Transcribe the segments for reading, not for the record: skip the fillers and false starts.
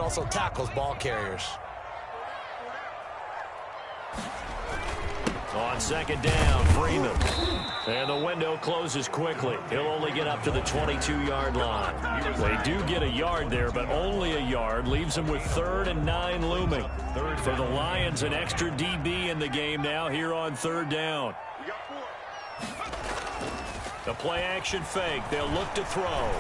also tackles ball carriers. On second down, Freeman. And the window closes quickly. He'll only get up to the 22-yard line. They do get a yard there, but only a yard. Leaves them with 3rd and 9 looming. For the Lions, an extra DB in the game now here on 3rd down. The play-action fake. They'll look to throw.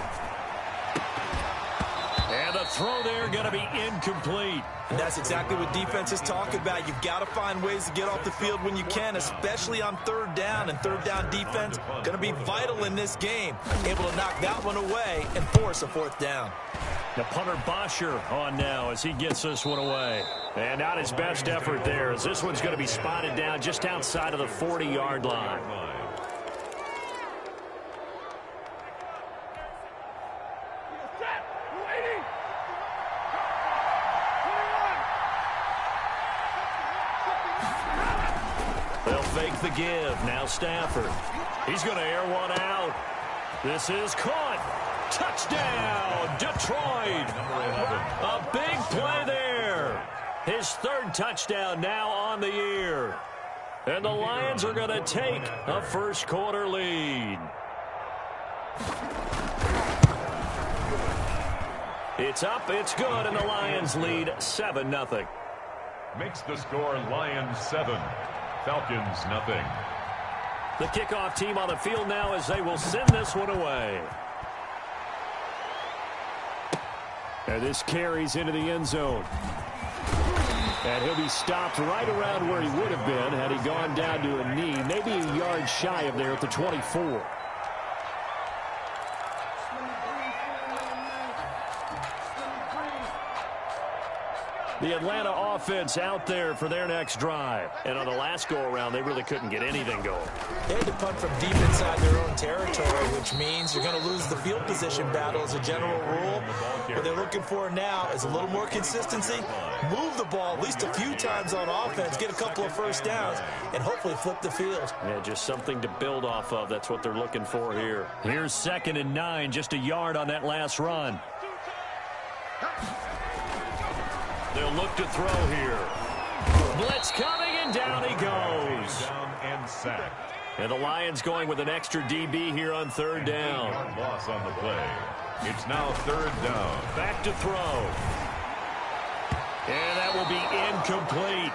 And the throw there going to be incomplete. And that's exactly what defenses talk about. You've got to find ways to get off the field when you can, especially on 3rd down. And 3rd down defense going to be vital in this game. Able to knock that one away and force a 4th down. The punter Bosher on now as he gets this one away. And not his best effort there, as this one's going to be spotted down just outside of the 40-yard line. The give. Now Stafford. He's going to air one out. This is caught. Touchdown, Detroit. A big play there. His 3rd touchdown now on the year. And the Lions are going to take a first-quarter lead. It's up, it's good, and the Lions lead 7-0. Makes the score Lions 7. Falcons nothing. The kickoff team on the field now as they will send this one away. And this carries into the end zone. And he'll be stopped right around where he would have been had he gone down to a knee, maybe a yard shy of there at the 24. The Atlanta offense out there for their next drive. And on the last go-around, they really couldn't get anything going. They had to punt from deep inside their own territory, which means you're going to lose the field position battle as a general rule. What they're looking for now is a little more consistency. Move the ball at least a few times on offense, get a couple of first downs, and hopefully flip the field. Yeah, just something to build off of. That's what they're looking for here. Here's 2nd and 9, just a yard on that last run. They'll look to throw here. Blitz coming, and down he goes. Down and sacked. And the Lions going with an extra DB here on 3rd down. Loss on the play. It's now 3rd down. Back to throw. And that will be incomplete.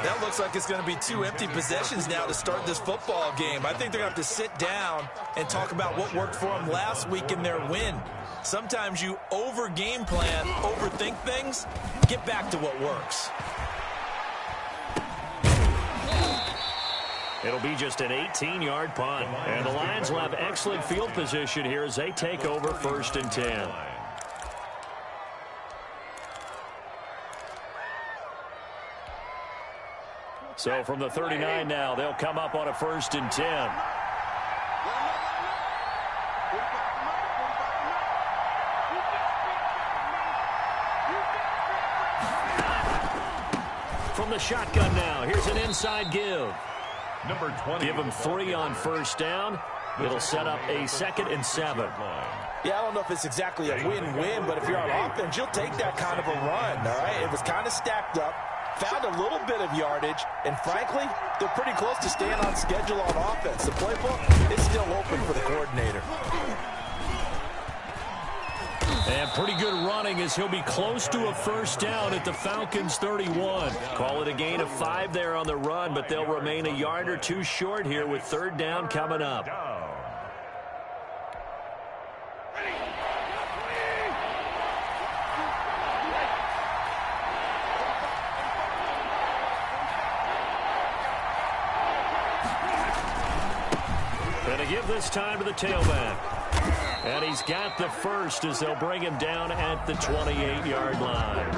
That looks like it's going to be 2 empty possessions now to start this football game. I think they're going to have to sit down and talk about what worked for them last week in their win. Sometimes you over-game plan, overthink things, get back to what works. It'll be just an 18-yard punt. And the Lions will have excellent field position here as they take over 1st and 10. So from the 39 now, they'll come up on a 1st and 10. From the shotgun now, here's an inside give. Number 20. Give him 3 on 1st down. It'll set up a 2nd and 7. Yeah, I don't know if it's exactly a win-win, but if you're on offense, you'll take that kind of a run, all right? It was kind of stacked up, found a little bit of yardage, and frankly, they're pretty close to staying on schedule on offense. The playbook is still open for the coordinator. And pretty good running as he'll be close to a 1st down at the Falcons' 31. Call it a gain of 5 there on the run, but they'll remain a yard or 2 short here with 3rd down coming up. And to give this time to the tailback. And he's got the first as they'll bring him down at the 28-yard line.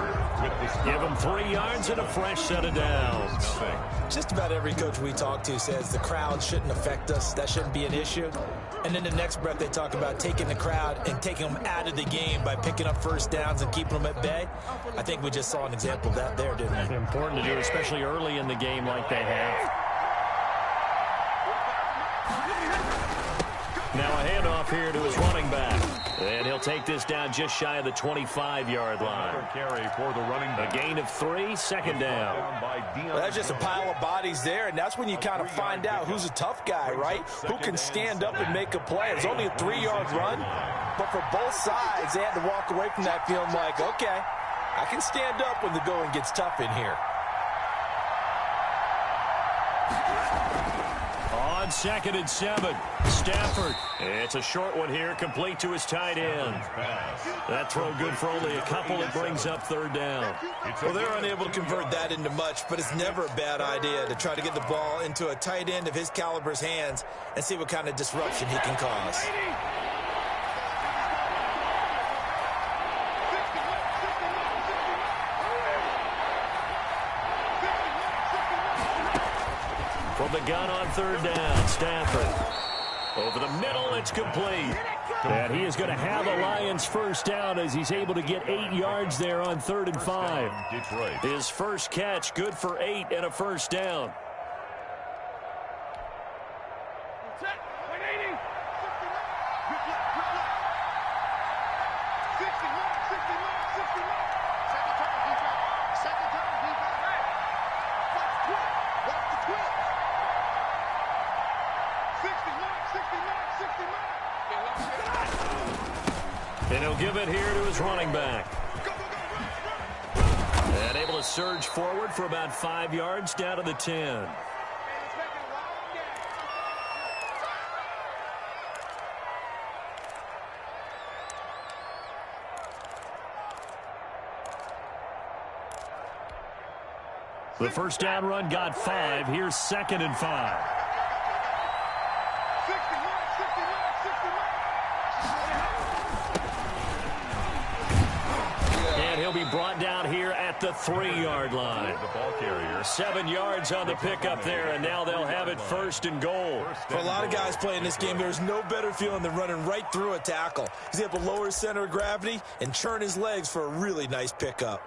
Give him 3 yards and a fresh set of downs. Just about every coach we talk to says the crowd shouldn't affect us. That shouldn't be an issue. And then the next breath they talk about taking the crowd and taking them out of the game by picking up first downs and keeping them at bay. I think we just saw an example of that there, didn't we? Important to do, especially early in the game like they have. Now a handoff here to his running back. And he'll take this down just shy of the 25-yard line. Carry for the running back. A gain of 3, second down. Well, that's just a pile of bodies there, and that's when you kind of find out who's a tough guy, right? Who can stand up and make a play. It's only a 3-yard run, but for both sides, they had to walk away from that feeling like, okay, I can stand up when the going gets tough in here. On 2nd and 7, Stafford. It's a short one here, complete to his tight end. That throw good for only a couple. It brings up 3rd down. Well, they're unable to convert that into much, but it's never a bad idea to try to get the ball into a tight end of his caliber's hands and see what kind of disruption he can cause. From the gun on 3rd down, Stafford. Over the middle, it's complete. And he is going to have a Lions first down as he's able to get 8 yards there on 3rd and 5. His first catch, good for 8 and a first down. And he'll give it here to his running back. And able to surge forward for about 5 yards down to the 10. The first down run got 5. Here's 2nd and 5. He'll be brought down here at the 3-yard line. The ball carrier. 7 yards on the pickup there, and now they'll have it 1st and goal. For a lot of guys playing this game, there's no better feeling than running right through a tackle. He's able to lower his center of gravity and churn his legs for a really nice pickup.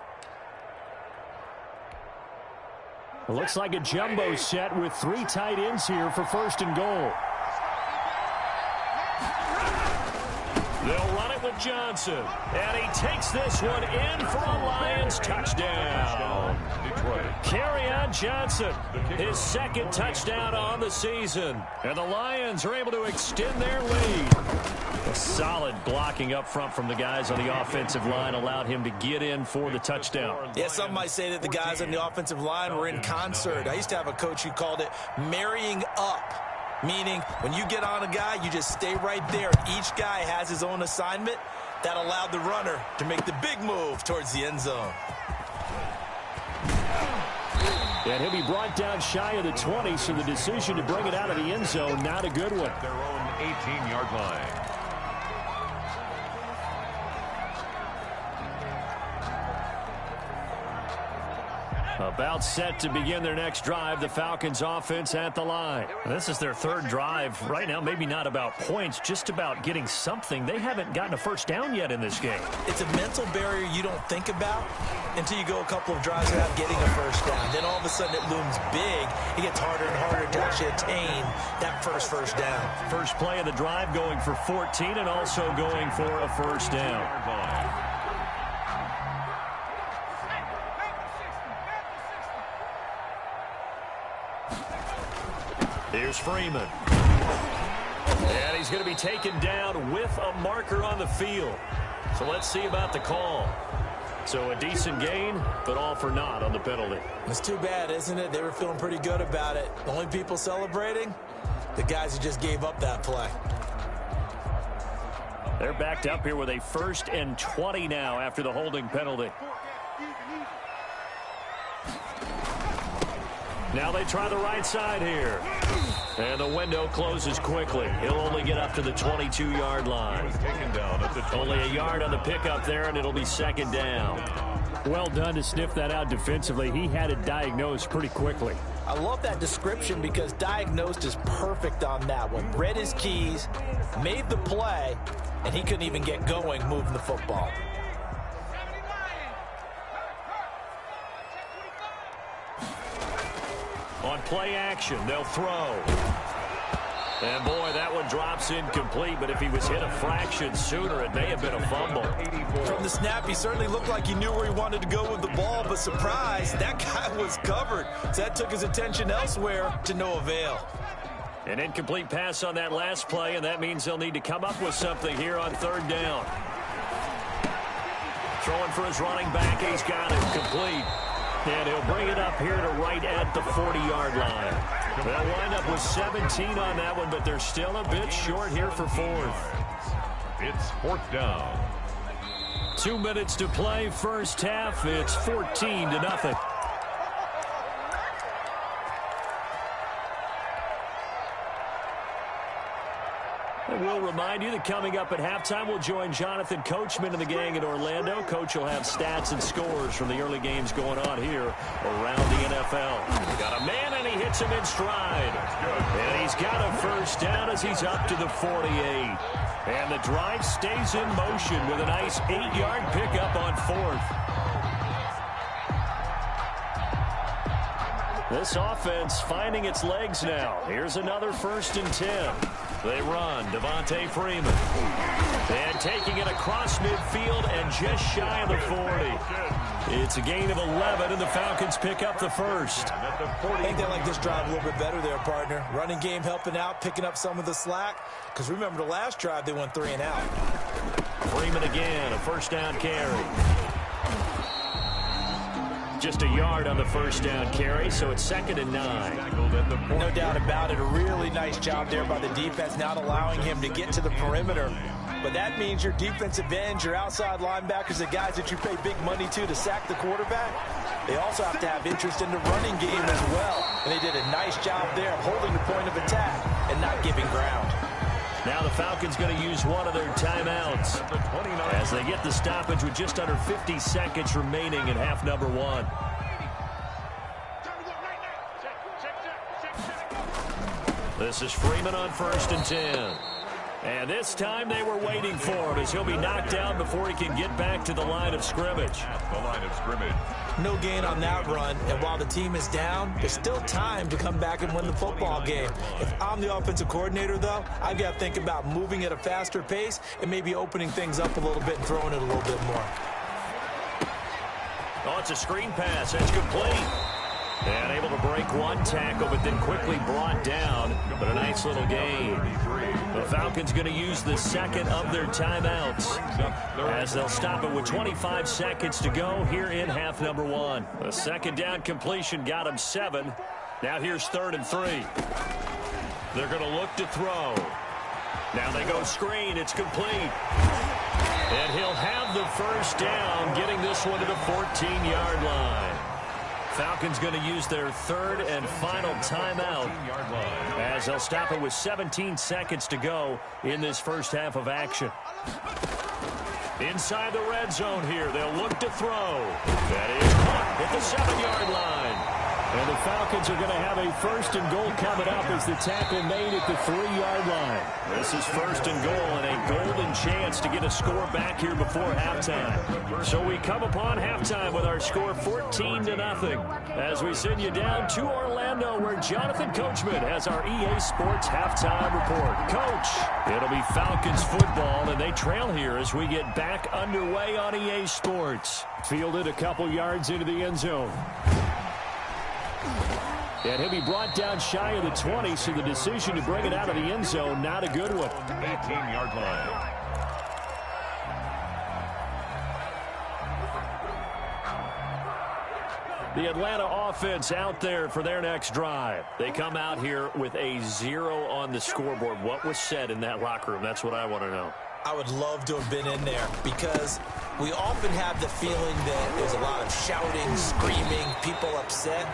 It looks like a jumbo set with 3 tight ends here for 1st and goal. They'll run it with Johnson. And he takes this one in for a Lions touchdown. Kerryon Johnson, his 2nd touchdown on the season. And the Lions are able to extend their lead. A solid blocking up front from the guys on the offensive line allowed him to get in for the touchdown. Yeah, some might say that the guys on the offensive line were in concert. I used to have a coach who called it marrying up. Meaning, when you get on a guy, you just stay right there. Each guy has his own assignment. That allowed the runner to make the big move towards the end zone. And he'll be brought down shy of the 20, so the decision to bring it out of the end zone, not a good one. Their own 18-yard line. About set to begin their next drive, the Falcons offense at the line. This is their 3rd drive. Right now, maybe not about points, just about getting something. They haven't gotten a first down yet in this game. It's a mental barrier you don't think about until you go a couple of drives without getting a first down. Then all of a sudden it looms big. It gets harder and harder to actually attain that first down. First play of the drive going for 14 and also going for a first down. Here's Freeman. And he's going to be taken down with a marker on the field. So let's see about the call. So a decent gain, but all for naught on the penalty. It's too bad, isn't it? They were feeling pretty good about it. The only people celebrating, the guys who just gave up that play. They're backed up here with a 1st and 20 now after the holding penalty. Now they try the right side here. And the window closes quickly. He'll only get up to the 22-yard line. Only a yard on the pickup there, and it'll be 2nd down. Well done to sniff that out defensively. He had it diagnosed pretty quickly. I love that description because diagnosed is perfect on that one. Read his keys, made the play, and he couldn't even get going moving the football. On play action, they'll throw. And boy, that one drops incomplete, but if he was hit a fraction sooner, it may have been a fumble. From the snap, he certainly looked like he knew where he wanted to go with the ball, but surprise, that guy was covered. So that took his attention elsewhere to no avail. An incomplete pass on that last play, and that means they'll need to come up with something here on third down. Throwing for his running back, he's got it complete. And he'll bring it up here to right at the 40-yard line. They'll wind up with 17 on that one, but they're still a bit short here for fourth. It's fourth down. 2 minutes to play, first half. It's 14-0. And we'll remind you that coming up at halftime, we'll join Jonathan Coachman and the gang in Orlando. Coach will have stats and scores from the early games going on here around the NFL. Got a man, and he hits him in stride. And he's got a first down as he's up to the 48. And the drive stays in motion with a nice 8-yard pickup on fourth. This offense finding its legs now. Here's another 1st and 10. They run. Devontae Freeman. And taking it across midfield and just shy of the 40. It's a gain of 11, and the Falcons pick up the first. I think they like this drive a little bit better there, partner. Running game helping out, picking up some of the slack. Because remember, the last drive, they went 3 and out. Freeman again, a first down carry. Just a yard on the first down carry, so it's 2nd and 9. No doubt about it. A really nice job there by the defense, not allowing him to get to the perimeter. But that means your defensive ends, your outside linebackers, the guys that you pay big money to sack the quarterback, they also have to have interest in the running game as well. And they did a nice job there of holding the point of attack and not giving ground. Now the Falcons going to use one of their timeouts as they get the stoppage with just under 50 seconds remaining in half number 1. This is Freeman on 1st and 10. And this time they were waiting for him as he'll be knocked down before he can get back to the line of scrimmage. The line of scrimmage. No gain on that run, and while the team is down, there's still time to come back and win the football game. If I'm the offensive coordinator, though, I've got to think about moving at a faster pace and maybe opening things up a little bit and throwing it a little bit more. Oh, it's a screen pass. That's complete. And able to break one tackle, but then quickly brought down. But a nice little gain. The Falcons going to use the second of their timeouts as they'll stop it with 25 seconds to go here in half number 1. A second down completion got him 7. Now here's 3rd and 3. They're going to look to throw. Now they go screen. It's complete. And he'll have the first down, getting this one to the 14-yard line. Falcons going to use their 3rd and final timeout as they'll stop it with 17 seconds to go in this first half of action. Inside the red zone here, they'll look to throw. That is caught at the 7-yard line. And the Falcons are going to have a 1st and goal coming up as the tackle made at the 3-yard line. This is 1st and goal and a golden chance to get a score back here before halftime. So we come upon halftime with our score 14-0 as we send you down to Orlando where Jonathan Coachman has our EA Sports halftime report. Coach, it'll be Falcons football, and they trail here as we get back underway on EA Sports. Fielded a couple yards into the end zone. And he'll be brought down shy of the 20, so the decision to bring it out of the end zone, not a good one. 18-yard line. The Atlanta offense out there for their next drive. They come out here with a 0 on the scoreboard. What was said in that locker room? That's what I want to know. I would love to have been in there because we often have the feeling that there's a lot of shouting, screaming, people upset.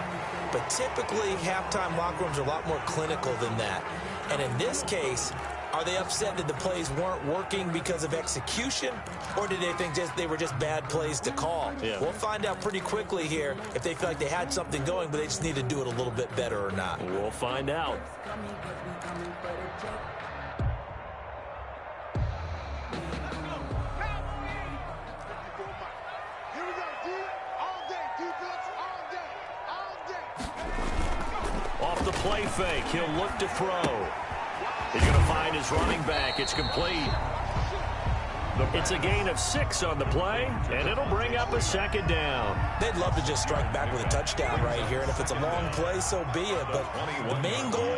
But typically, halftime locker rooms are a lot more clinical than that. And in this case, are they upset that the plays weren't working because of execution? Or did they think they were just bad plays to call? Yeah. We'll find out pretty quickly here if they feel like they had something going, but they just need to do it a little bit better or not. We'll find out. Off the play fake, he'll look to throw. He's going to find his running back. It's complete. It's a gain of 6 on the play, and it'll bring up a second down. They'd love to just strike back with a touchdown right here, and if it's a long play, so be it. But the main goal,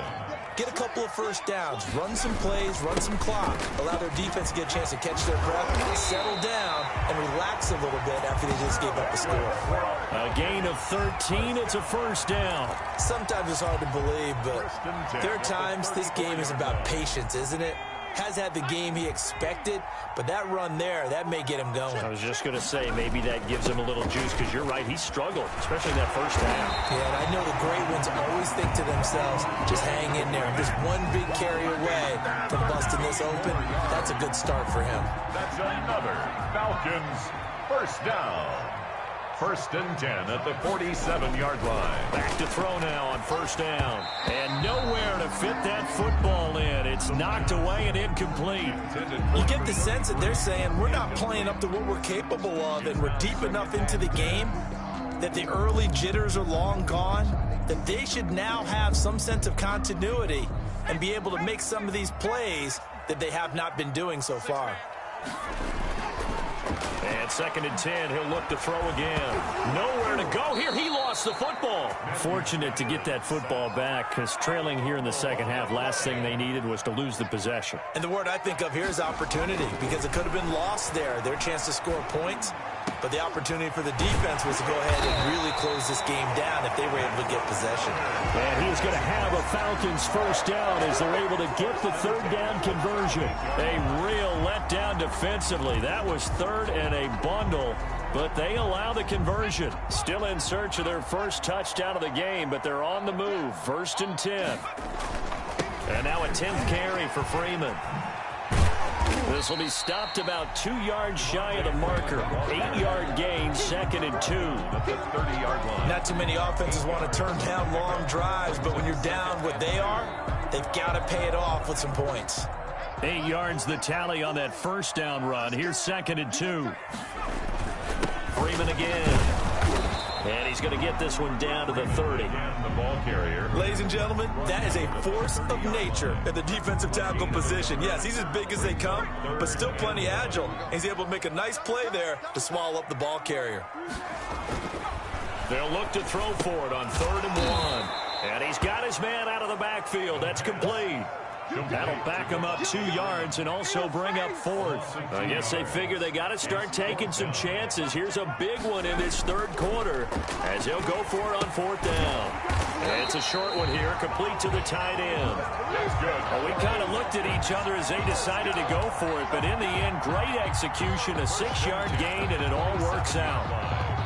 get a couple of first downs, run some plays, run some clock, allow their defense to get a chance to catch their breath, settle down, and relax a little bit after they just gave up the score. A gain of 13, it's a first down. Sometimes it's hard to believe, but there are times this game is about patience, isn't it? Has had the game he expected, but that run there, that may get him going. I was just going to say, maybe that gives him a little juice, because you're right, he struggled, especially that first half. Yeah, and I know the great ones always think to themselves, just hang in there. Just one big carry away from busting this open. That's a good start for him. That's another Falcons first down. 1st and 10 at the 47-yard line. Back to throw now on first down. And nowhere to fit that football in. It's knocked away and incomplete. You get the sense that they're saying we're not playing up to what we're capable of, and we're deep enough into the game that the early jitters are long gone, that they should now have some sense of continuity and be able to make some of these plays that they have not been doing so far. And 2nd and 10, he'll look to throw again. Nowhere to go here. He lost the football. Fortunate to get that football back, because trailing here in the second half, last thing they needed was to lose the possession. And the word I think of here is opportunity, because it could have been lost there, their chance to score points. But the opportunity for the defense was to go ahead and really close this game down if they were able to get possession. And he's going to have a Falcons first down as they're able to get the 3rd down conversion. A real letdown defensively. That was 3rd and a bundle, but they allow the conversion. Still in search of their first touchdown of the game, but they're on the move. 1st and 10. And now a 10th carry for Freeman. This will be stopped about 2 yards shy of the marker. 8-yard gain, 2nd and 2. At the 30-yard line. Not too many offenses want to turn down long drives, but when you're down what they are, they've got to pay it off with some points. 8 yards the tally on that first down run. Here's 2nd and 2. Freeman again. And he's going to get this one down to the 30. And the ball carrier. Ladies and gentlemen, that is a force of nature at the defensive tackle position. Yes, he's as big as they come, but still plenty agile. He's able to make a nice play there to swallow up the ball carrier. They'll look to throw for it on 3rd and 1. And he's got his man out of the backfield. That's complete. That'll back him up 2 yards and also bring up 4th. I guess they figure they got to start taking some chances. Here's a big one in this 3rd quarter as they'll go for it on 4th down. And it's a short one here, complete to the tight end. Well, we kind of looked at each other as they decided to go for it, but in the end, great execution, a 6-yard gain, and it all works out.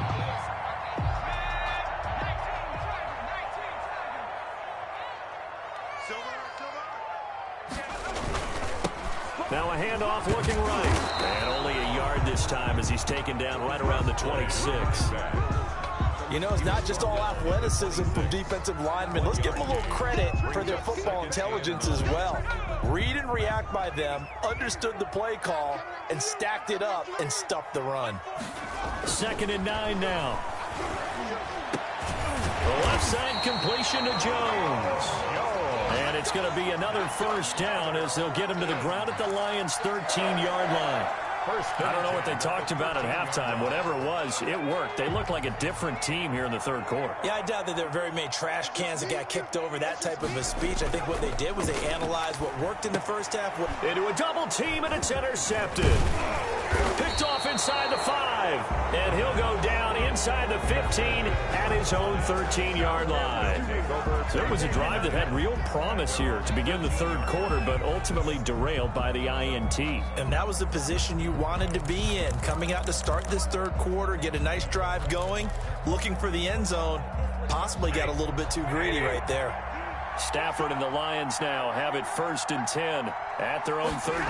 Now a handoff looking right. And only a yard this time as he's taken down right around the 26. You know, it's not just all athleticism from defensive linemen. Let's give them a little credit for their football intelligence as well. Read and react by them, understood the play call, and stacked it up and stuffed the run. 2nd and 9 now. The left side completion to Jones. And it's going to be another first down as they'll get him to the ground at the Lions' 13-yard line. I don't know what they talked about at halftime. Whatever it was, it worked. They look like a different team here in the 3rd quarter. Yeah, I doubt that there are very many trash cans that got kicked over, that type of a speech. I think what they did was they analyzed what worked in the first half. Into a double team, and it's intercepted. Picked off inside the 5. And he'll go down inside the 15 at his own 13-yard line. So it was a drive that had real promise here to begin the 3rd quarter, but ultimately derailed by the INT. And that was the position you wanted to be in, coming out to start this 3rd quarter, get a nice drive going, looking for the end zone. Possibly got a little bit too greedy right there. Stafford and the Lions now have it 1st and 10 at their own 13.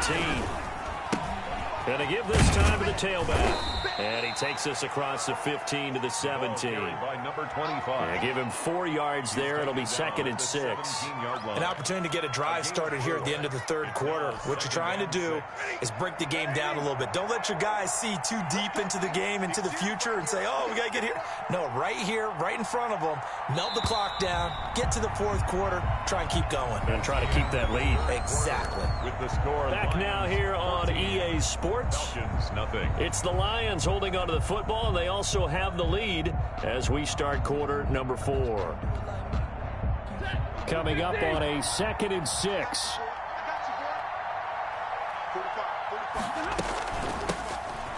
Gonna give this time to the tailback. And he takes us across the 15 to the 17. By number 25. Give him 4 yards there. It'll be 2nd and 6. An opportunity to get a drive started here at the end of the third quarter. What you're trying to do is break the game down a little bit. Don't let your guys see too deep into the game, into the future, and say, oh, we got to get here. No, right here, right in front of them, melt the clock down, get to the fourth quarter, try and keep going. And try to keep that lead. Exactly. With the score. Back now here on EA Sports. Falcons, nothing. It's the Lions holding onto the football, and they also have the lead as we start quarter number 4. Coming up on a 2nd and 6.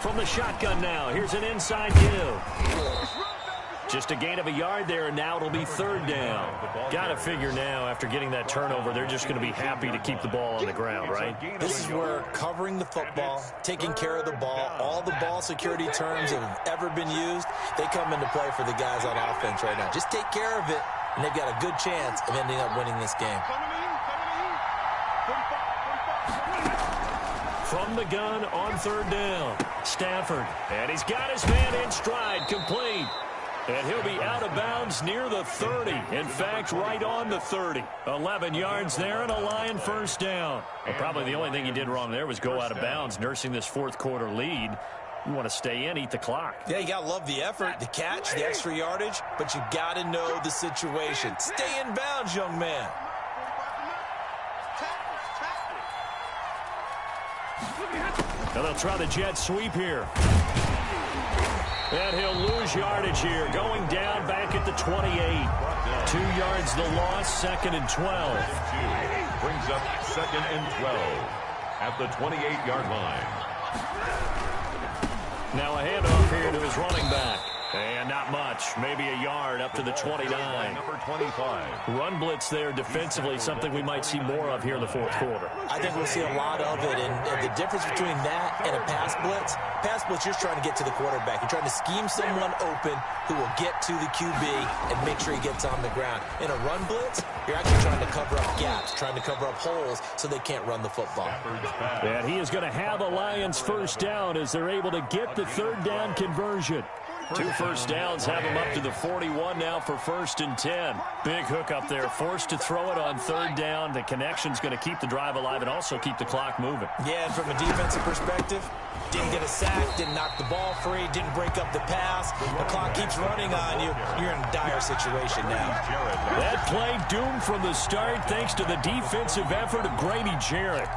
From the shotgun now, here's an inside give. Just a gain of a yard there, and now it'll be 3rd down. Got to figure now, after getting that turnover, they're just going to be happy to keep the ball on the ground, right? This is where covering the football, taking care of the ball, all the ball security terms that have ever been used, they come into play for the guys on offense right now. Just take care of it, and they've got a good chance of ending up winning this game. From the gun on 3rd down, Stafford. And he's got his man in stride, complete. And he'll be out of bounds near the 30. In fact, right on the 30. 11 yards there and a Lion first down. Well, probably the only thing he did wrong there was go out of bounds, nursing this fourth quarter lead. You want to stay in, eat the clock. Yeah, you got to love the effort, the catch, the extra yardage, but you got to know the situation. Stay in bounds, young man. Now they'll try the jet sweep here. And he'll lose yardage here, going down back at the 28. 2 yards the loss, 2nd and 12. Brings up 2nd and 12 at the 28-yard line. Now a handoff here to his running back. And not much, maybe a yard up to the 29. Number 25. Run blitz there defensively, something we might see more of here in the fourth quarter. I think we'll see a lot of it, and the difference between that and a pass blitz, you're trying to get to the quarterback. You're trying to scheme someone open who will get to the QB and make sure he gets on the ground. In a run blitz, you're actually trying to cover up gaps, trying to cover up holes so they can't run the football. And he is going to have a Lions first down as they're able to get the 3rd down conversion. 2 first downs have him up to the 41 now for 1st and 10. Big hook up there, forced to throw it on 3rd down. The connection's going to keep the drive alive and also keep the clock moving. Yeah, and from a defensive perspective, didn't get a sack, didn't knock the ball free, didn't break up the pass. The clock keeps running on you. You're in a dire situation now. That play doomed from the start thanks to the defensive effort of Grady Jarrett.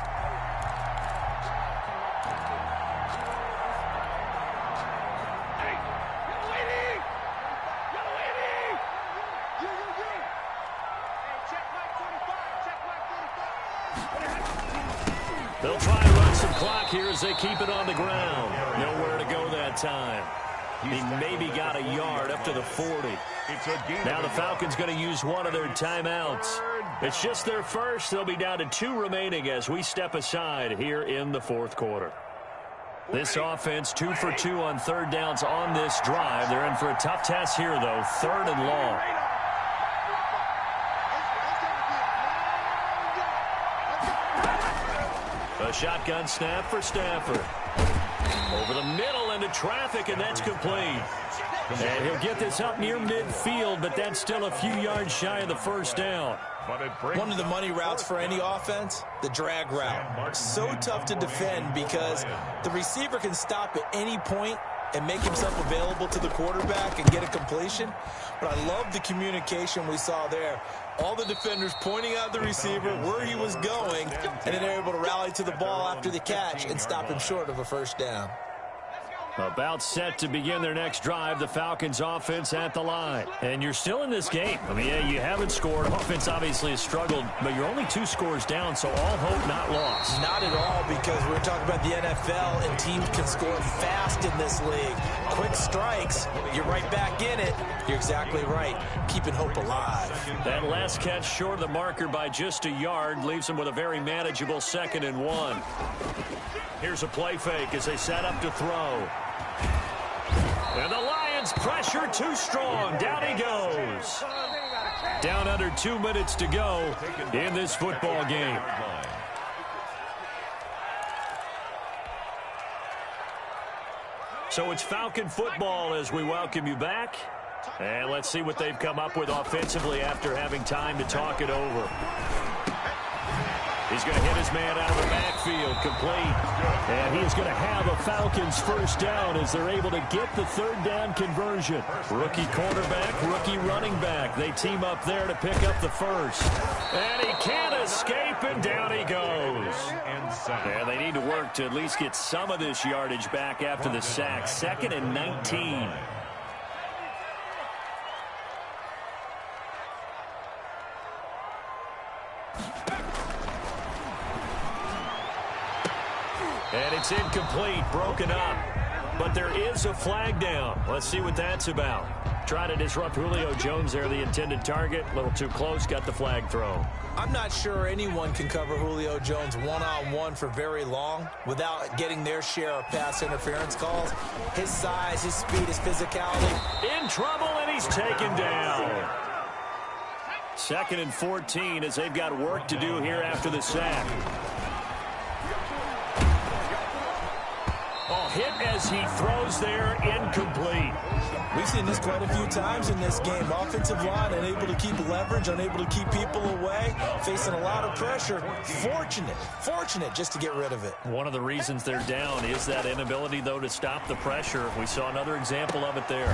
They'll try and run some clock here as they keep it on the ground. Nowhere to go that time. He maybe got a yard up to the 40. Now the Falcons going to use one of their timeouts. It's just their first. They'll be down to 2 remaining as we step aside here in the fourth quarter. This offense 2 for 2 on 3rd downs on this drive. They're in for a tough test here, though. 3rd and long. A shotgun snap for Stafford. Over the middle into traffic, and that's complete. And he'll get this up near midfield, but that's still a few yards shy of the first down. One of the money routes for any offense, the drag route. So tough to defend because the receiver can stop at any point and make himself available to the quarterback and get a completion. But I love the communication we saw there. All the defenders pointing out the receiver where he was going, and then they're able to rally to the ball after the catch and stop him short of a first down. About set to begin their next drive, the Falcons offense at the line. And you're still in this game. I mean, yeah, you haven't scored. Offense obviously has struggled, but you're only 2 scores down, so all hope not lost. Not at all, because we're talking about the NFL, and teams can score fast in this league. Quick strikes, you're right back in it. You're exactly right. Keeping hope alive. That last catch short of the marker by just a yard leaves them with a very manageable 2nd and 1. Here's a play fake as they set up to throw. And the Lions pressure too strong. Down he goes. Down under 2 minutes to go in this football game. So it's Falcon football as we welcome you back. And let's see what they've come up with offensively after having time to talk it over. He's going to hit his man out of the backfield, complete. And he is going to have a Falcons first down as they're able to get the third down conversion. Rookie quarterback, rookie running back. They team up there to pick up the first. And he can't escape, and down he goes. And they need to work to at least get some of this yardage back after the sack. 2nd and 19. And it's incomplete, broken up. But there is a flag down. Let's see what that's about. Try to disrupt Julio Jones there, the intended target. A little too close, got the flag thrown. I'm not sure anyone can cover Julio Jones one-on-one for very long without getting their share of pass interference calls. His size, his speed, his physicality. In trouble, and he's taken down. 2nd and 14 as they've got work to do here after the sack. Hit as he throws there, incomplete. We've seen this quite a few times in this game. Offensive line unable to keep leverage, unable to keep people away, facing a lot of pressure. Fortunate just to get rid of it. One of the reasons they're down is that inability, though, to stop the pressure. We saw another example of it there.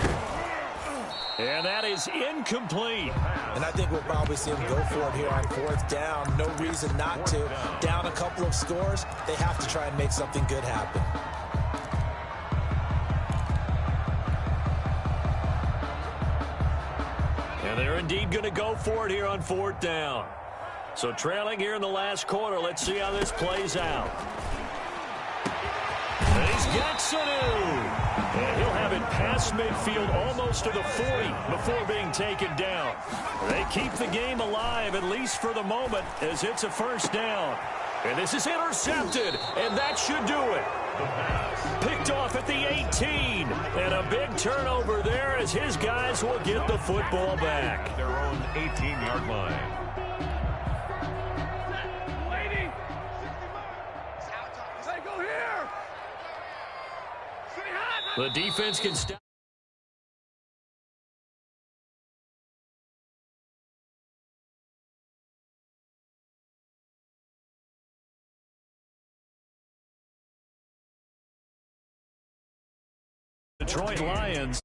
And that is incomplete. And I think we'll probably see him go for it here on 4th down. No reason not to. Down a couple of scores, they have to try and make something good happen. And they're indeed going to go for it here on 4th down. So trailing here in the last quarter, let's see how this plays out. And he's got Sanu. And he'll have it past midfield almost to the 40 before being taken down. They keep the game alive, at least for the moment, as it's a first down. And this is intercepted, and that should do it. Picked off at the 18. And a big turnover there as his guys will get the football back. Their own 18-yard line. The defense can stop. Detroit Lions.